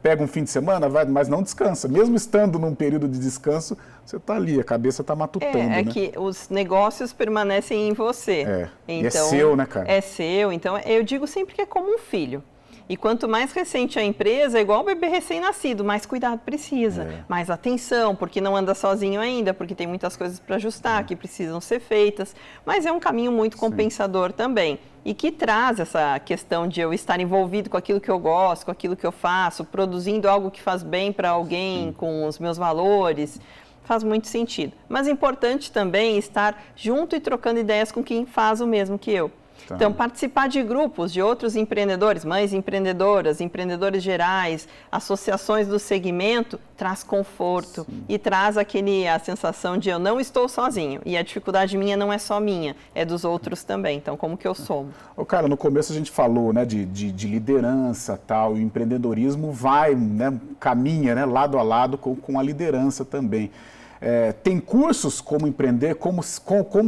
pega um fim de semana, mas não descansa. Mesmo estando num período de descanso, você está ali, a cabeça está matutando, né? Que os negócios permanecem em você. Então, e é seu, né, cara? É seu, então eu digo sempre que é como um filho. E quanto mais recente a empresa, é igual o bebê recém-nascido, mais cuidado precisa, mais atenção, porque não anda sozinho ainda, porque tem muitas coisas para ajustar que precisam ser feitas, mas é um caminho muito compensador também. E que traz essa questão de eu estar envolvido com aquilo que eu gosto, com aquilo que eu faço, produzindo algo que faz bem para alguém, com os meus valores, faz muito sentido. Mas é importante também estar junto e trocando ideias com quem faz o mesmo que eu. Tá. Então, participar de grupos de outros empreendedores, mães empreendedoras, empreendedores gerais, associações do segmento, traz conforto. Sim. E traz a sensação de eu não estou sozinho. E a dificuldade minha não é só minha, é dos outros também. Então, como que eu somo? Cara, no começo a gente falou, né, de liderança, tal, e o empreendedorismo vai, né, caminha, né, lado a lado com a liderança também. Tem cursos como empreender, como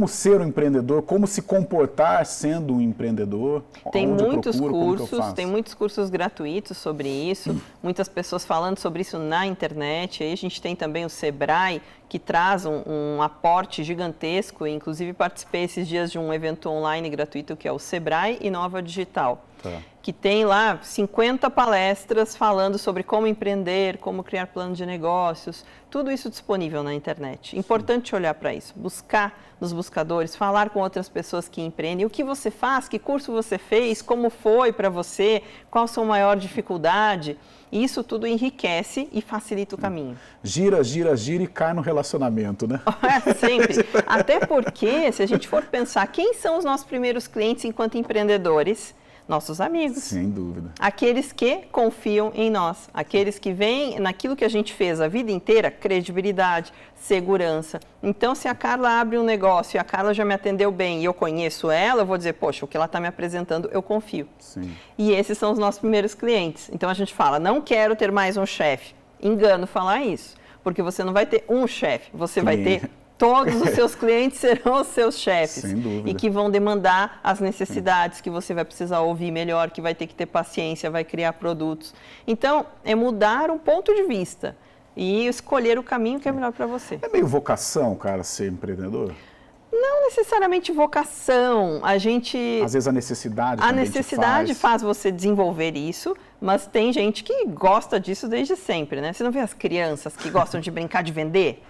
ser um empreendedor, como se comportar sendo um empreendedor? Tem muitos cursos gratuitos sobre isso, muitas pessoas falando sobre isso na internet. Aí a gente tem também o Sebrae, que traz um aporte gigantesco, inclusive participei esses dias de um evento online gratuito que é o Sebrae Inova Digital. Tá. Que tem lá 50 palestras falando sobre como empreender, como criar plano de negócios, tudo isso disponível na internet. Importante olhar para isso, buscar nos buscadores, falar com outras pessoas que empreendem, o que você faz, que curso você fez, como foi para você, qual a sua maior dificuldade. E isso tudo enriquece e facilita o caminho. Gira e cai no relacionamento, né? Sempre. Até porque, se a gente for pensar, quem são os nossos primeiros clientes enquanto empreendedores? Nossos amigos. Sem dúvida. Aqueles que confiam em nós, aqueles que veem naquilo que a gente fez a vida inteira, credibilidade, segurança. Então, se a Carla abre um negócio e a Carla já me atendeu bem e eu conheço ela, eu vou dizer, poxa, o que ela está me apresentando, eu confio. Sim. E esses são os nossos primeiros clientes. Então, a gente fala, não quero ter mais um chefe. Engano falar isso, porque você não vai ter um chefe, você vai ter todos os seus clientes serão os seus chefes. Sem dúvida. E que vão demandar as necessidades que você vai precisar ouvir melhor, que vai ter que ter paciência, vai criar produtos. Então, é mudar um ponto de vista e escolher o caminho que é melhor para você. É meio vocação, cara, ser empreendedor? Não necessariamente vocação, a gente... Às vezes a necessidade A necessidade faz você desenvolver isso, mas tem gente que gosta disso desde sempre, né? Você não vê as crianças que gostam de brincar de vender?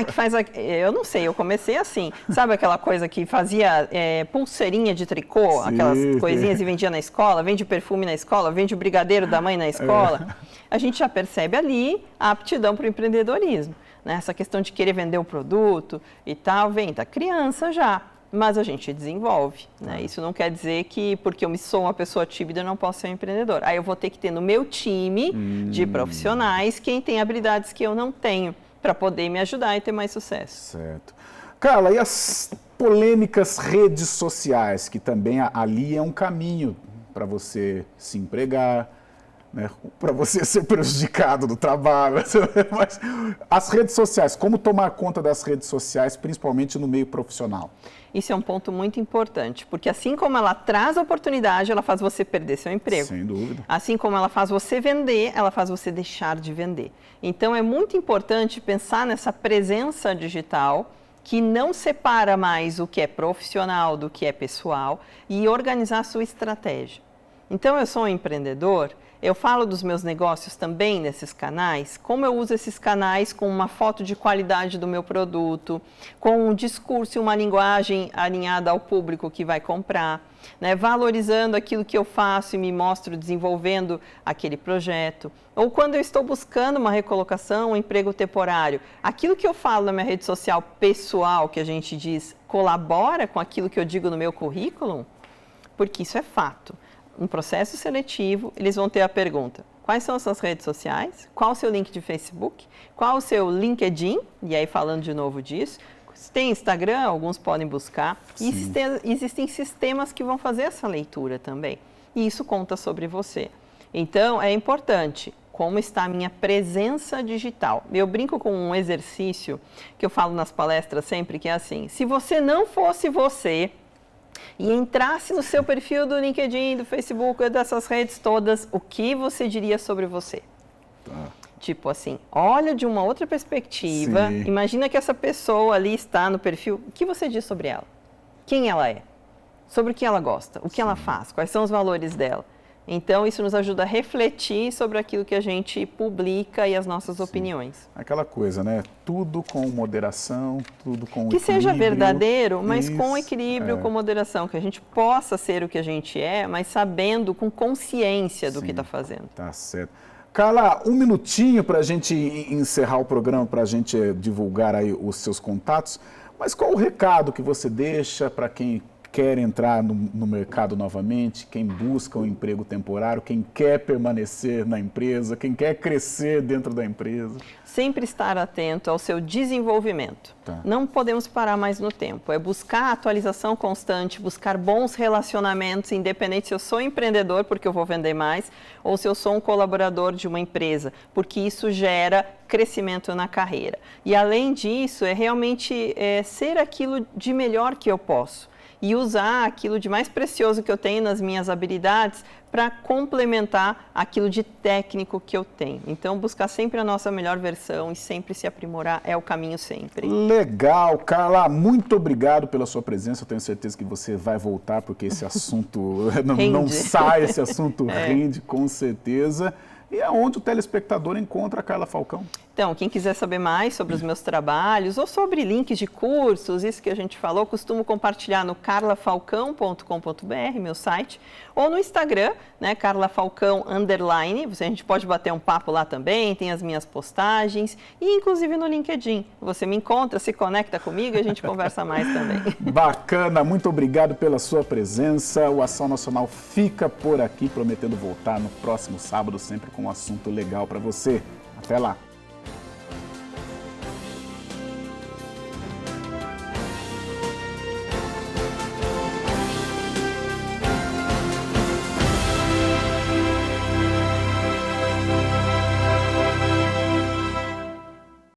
Que faz... Eu não sei, eu comecei assim. Sabe aquela coisa que fazia pulseirinha de tricô? Sim, aquelas coisinhas e vendia na escola? Vende perfume na escola? Vende o brigadeiro da mãe na escola? A gente já percebe ali a aptidão para o empreendedorismo. Né? Essa questão de querer vender o produto e tal, vem da criança já. Mas a gente desenvolve. Né? Isso não quer dizer que, porque eu sou uma pessoa tímida, eu não posso ser um empreendedor. Aí eu vou ter que ter no meu time de profissionais quem tem habilidades que eu não tenho, para poder me ajudar e ter mais sucesso. Certo. Carla, e as polêmicas redes sociais, que também ali é um caminho para você se empregar, né? Para você ser prejudicado no trabalho. Mas as redes sociais, como tomar conta das redes sociais, principalmente no meio profissional? Isso é um ponto muito importante, porque assim como ela traz oportunidade, ela faz você perder seu emprego. Sem dúvida. Assim como ela faz você vender, ela faz você deixar de vender. Então, é muito importante pensar nessa presença digital que não separa mais o que é profissional do que é pessoal e organizar a sua estratégia. Então, eu sou um empreendedor, eu falo dos meus negócios também nesses canais, como eu uso esses canais com uma foto de qualidade do meu produto, com um discurso e uma linguagem alinhada ao público que vai comprar, né, valorizando aquilo que eu faço e me mostro desenvolvendo aquele projeto. Ou quando eu estou buscando uma recolocação, um emprego temporário, aquilo que eu falo na minha rede social pessoal, que a gente diz, colabora com aquilo que eu digo no meu currículo, porque isso é fato. Um processo seletivo, eles vão ter a pergunta, quais são as suas redes sociais? Qual o seu link de Facebook? Qual o seu LinkedIn? E aí, falando de novo disso, se tem Instagram, alguns podem buscar. E existem sistemas que vão fazer essa leitura também. E isso conta sobre você. Então, é importante como está a minha presença digital. Eu brinco com um exercício que eu falo nas palestras sempre, que é assim, se você não fosse você e entrasse no seu perfil do LinkedIn, do Facebook, dessas redes todas, o que você diria sobre você? Tipo assim, olha de uma outra perspectiva, imagina que essa pessoa ali está no perfil, o que você diz sobre ela? Quem ela é? Sobre o que ela gosta? O que ela faz? Quais são os valores dela? Então, isso nos ajuda a refletir sobre aquilo que a gente publica e as nossas opiniões. Aquela coisa, né? Tudo com moderação, tudo com que equilíbrio. Seja verdadeiro, mas com equilíbrio, com moderação. Que a gente possa ser o que a gente é, mas sabendo, com consciência do que está fazendo. Tá certo. Carla, um minutinho para a gente encerrar o programa, para a gente divulgar aí os seus contatos. Mas qual o recado que você deixa para quem quer entrar no mercado novamente, quem busca um emprego temporário, quem quer permanecer na empresa, quem quer crescer dentro da empresa? Sempre estar atento ao seu desenvolvimento. Não podemos parar mais no tempo. É buscar atualização constante, buscar bons relacionamentos, independente se eu sou empreendedor, porque eu vou vender mais, ou se eu sou um colaborador de uma empresa, porque isso gera crescimento na carreira. E além disso, é realmente ser aquilo de melhor que eu posso. E usar aquilo de mais precioso que eu tenho nas minhas habilidades para complementar aquilo de técnico que eu tenho. Então, buscar sempre a nossa melhor versão e sempre se aprimorar é o caminho sempre. Legal, Carla, muito obrigado pela sua presença. Eu tenho certeza que você vai voltar, porque esse assunto não sai, esse assunto rende, com certeza. E aonde o telespectador encontra a Carla Falcão? Então, quem quiser saber mais sobre os meus trabalhos ou sobre links de cursos, isso que a gente falou, costumo compartilhar no carlafalcão.com.br, meu site, ou no Instagram, né, carlafalcão_. A gente pode bater um papo lá também, tem as minhas postagens e inclusive no LinkedIn. Você me encontra, se conecta comigo e a gente conversa mais também. Bacana, muito obrigado pela sua presença. O Ação Nacional fica por aqui, prometendo voltar no próximo sábado, sempre com um assunto legal para você. Até lá!